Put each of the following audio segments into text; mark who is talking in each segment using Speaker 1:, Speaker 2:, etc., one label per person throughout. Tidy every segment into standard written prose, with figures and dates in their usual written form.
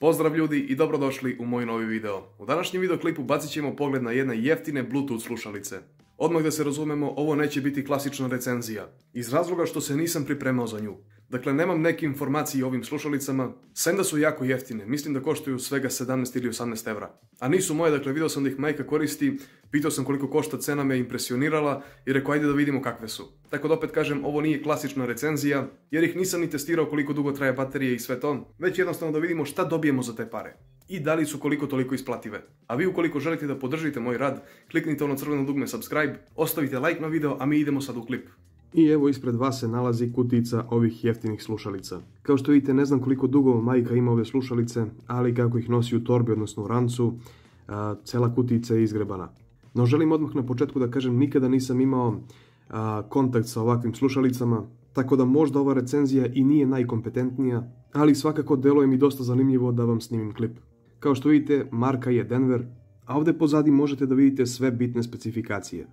Speaker 1: Pozdrav ljudi i dobrodošli u moj novi video. U današnjem videoklipu bacit ćemo pogled na jedne jeftine Bluetooth slušalice. Odmah da se razumemo, ovo neće biti klasična recenzija, iz razloga što se nisam pripremao za nju. Dakle, nemam neke informacije o ovim slušalicama, sem da su jako jeftine, mislim da koštaju svega 17 ili 18 evra. A nisu moje, dakle vidio sam da ih majka koristi, pitao sam koliko košta, cena me impresionirala i rekao ajde da vidimo kakve su. Tako da opet kažem, ovo nije klasična recenzija, jer ih nisam ni testirao koliko dugo traje baterije i sve to, već jednostavno da vidimo šta dobijemo za te pare. I da li su koliko toliko isplative. A vi ukoliko želite da podržite moj rad, kliknite ono crveno dugme subscribe, ostavite like na video, a mi idemo sad u klip. I evo ispred vas se nalazi kutica ovih jeftinih slušalica. Kao što vidite, ne znam koliko dugo majka ima ove slušalice, ali kako ih nosi u torbi, odnosno u rancu, cela kutica je izgrebana. No želim odmah na početku da kažem, nikada nisam imao kontakt sa ovakvim slušalicama, tako da možda ova recenzija i nije najkompetentnija, ali svakako deluje mi dosta zanimljivo da vam snimim klip. Kao što vidite, marka je Denver, a ovdje pozadi možete da vidite sve bitne specifikacije.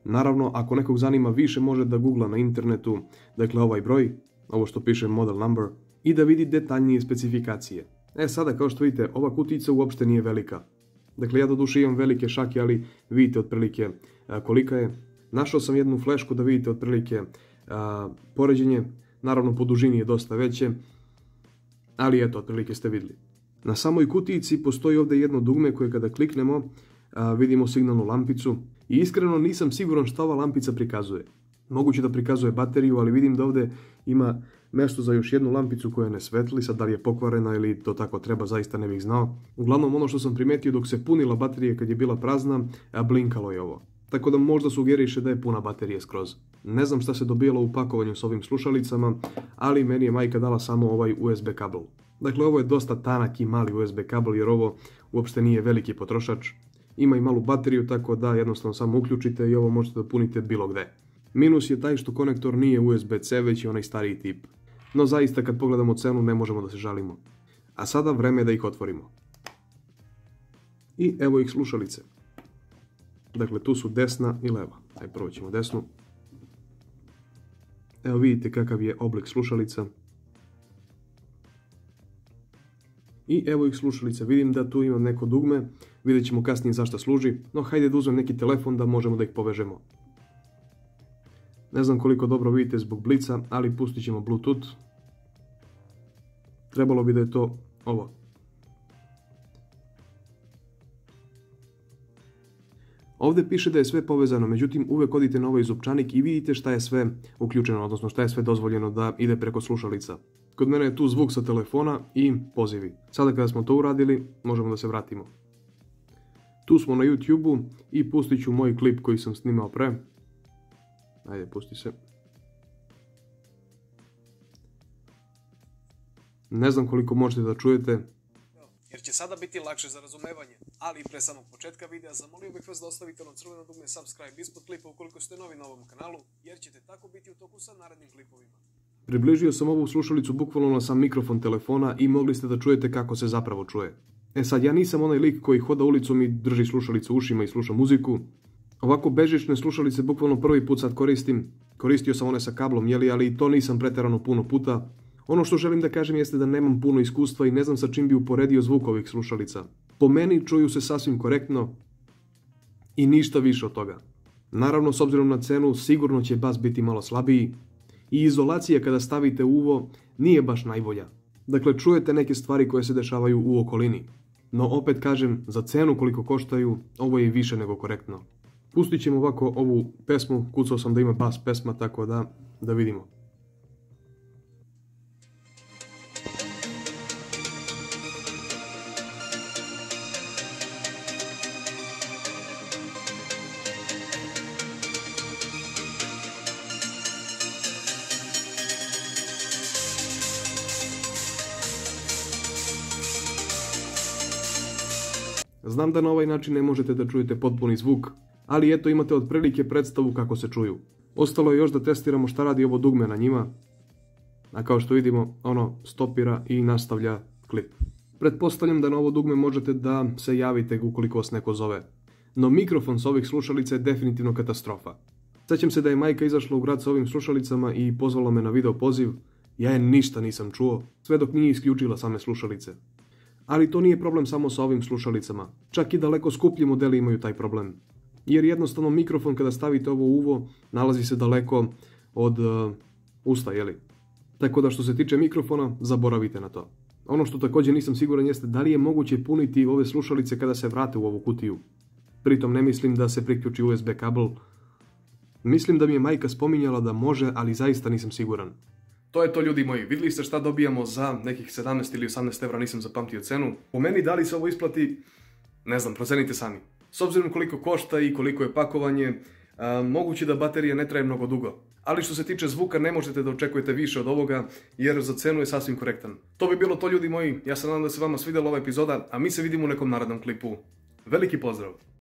Speaker 1: Naravno, ako nekog zanima više, može da googla na internetu, dakle ovaj broj, ovo što piše model number, i da vidi detaljnije specifikacije. Sada, kao što vidite, ova kutica uopšte nije velika. Dakle, ja doduše imam velike šake, ali vidite otprilike kolika je. Našao sam jednu flešku da vidite otprilike poređenje, naravno po dužini je dosta veće, ali eto, otprilike ste vidjeli. Na samoj kutici postoji ovdje jedno dugme koje kada kliknemo vidimo signalnu lampicu i iskreno nisam siguran šta ova lampica prikazuje. Moguće da prikazuje bateriju, ali vidim da ovdje ima mjesto za još jednu lampicu koja ne svetli, sad da li je pokvarena ili to tako treba, zaista ne bih znao. Uglavnom, ono što sam primetio dok se punila baterija kad je bila prazna, blinkalo je ovo. Tako da možda sugeriše da je puna baterija skroz. Ne znam šta se dobijalo u pakovanju s ovim slušalicama, ali meni je majka dala samo ovaj USB kabel. Dakle, ovo je dosta tanak i mali USB kabel jer ovo uopšte nije veliki potrošač. Ima i malu bateriju, tako da jednostavno samo uključite i ovo možete da punite bilo gde. Minus je taj što konektor nije USB-C, već je onaj stariji tip. No zaista kad pogledamo cenu ne možemo da se žalimo. A sada vreme je da ih otvorimo. I evo ih slušalice. Dakle, tu su desna i leva. Ajde, prvo ćemo desnu. Evo vidite kakav je oblik slušalica. I evo ih slušalice, vidim da tu ima neko dugme, vidjet ćemo kasnije zašto služi, no hajde da uzmem neki telefon da možemo da ih povežemo. Ne znam koliko dobro vidite zbog blica, ali pustit ćemo Bluetooth. Trebalo bi da je to ovo. Ovdje piše da je sve povezano, međutim uvek odite na ovaj zupčanik i vidite šta je sve uključeno, odnosno šta je sve dozvoljeno da ide preko slušalica. Kod mene je tu zvuk sa telefona i pozivi. Sada kada smo to uradili, možemo da se vratimo. Tu smo na YouTube-u i pustit ću moj klip koji sam snimao pre. Ajde, pusti se. Ne znam koliko možete da čujete.
Speaker 2: Jer će sada biti lakše za razumevanje, ali i pre samog početka videa zamolio bih vas da ostavite ono crveno dugme subscribe ispod klipa ukoliko ste novi na ovom kanalu, jer ćete tako biti u toku sa narednim klipovima.
Speaker 1: Približio sam ovu slušalicu bukvalno na sam mikrofon telefona i mogli ste da čujete kako se zapravo čuje. Sad, ja nisam onaj lik koji hoda ulicom i drži slušalicu u ušima i sluša muziku. Ovako bežične slušalice bukvalno prvi put sad koristim. Koristio sam one sa kablom, ali i to nisam preterano puno puta. Ono što želim da kažem jeste da nemam puno iskustva i ne znam sa čim bi uporedio zvuk ovih slušalica. Po meni čuju se sasvim korektno i ništa više od toga. Naravno, s obzirom na cenu, sigurno će bas biti malo slabiji i izolacija kada stavite uvo nije baš najbolja. Dakle, čujete neke stvari koje se dešavaju u okolini. No opet kažem, za cenu koliko koštaju, ovo je više nego korektno. Pustit ćemo ovako ovu pesmu, kucao sam da ima bas pesma, tako da vidimo. Znam da na ovaj način ne možete da čujete potpuni zvuk, ali eto imate otprilike predstavu kako se čuju. Ostalo je još da testiramo šta radi ovo dugme na njima, a kao što vidimo ono stopira i nastavlja klip. Pretpostavljam da na ovo dugme možete da se javite ukoliko vas neko zove. No mikrofon s ovih slušalica je definitivno katastrofa. Sjećam se da je majka izašla u grad sa ovim slušalicama i pozvala me na video poziv Ja je ništa nisam čuo, sve dok nije isključila same slušalice. Ali to nije problem samo sa ovim slušalicama. Čak i daleko skuplji modeli imaju taj problem. Jer jednostavno mikrofon kada stavite ovo u uvo nalazi se daleko od usta, jeli? Tako da što se tiče mikrofona, zaboravite na to. Ono što također nisam siguran jeste da li je moguće puniti ove slušalice kada se vrate u ovu kutiju. Pritom ne mislim da se priključi USB kabel. Mislim da mi je majka spominjala da može, ali zaista nisam siguran. To je to, ljudi moji. Vidjeli ste šta dobijamo za nekih 17 ili 18 evra, nisam zapamtio cenu. Po meni, da li se ovo isplati, ne znam, procenite sami. S obzirom koliko košta i koliko je pakovanje, moguće da baterija ne traje mnogo dugo. Ali što se tiče zvuka, ne možete da očekujete više od ovoga, jer za cenu je sasvim korektan. To bi bilo to, ljudi moji. Ja se nadam da se vama svidjela ova epizoda, a mi se vidimo u nekom narednom klipu. Veliki pozdrav!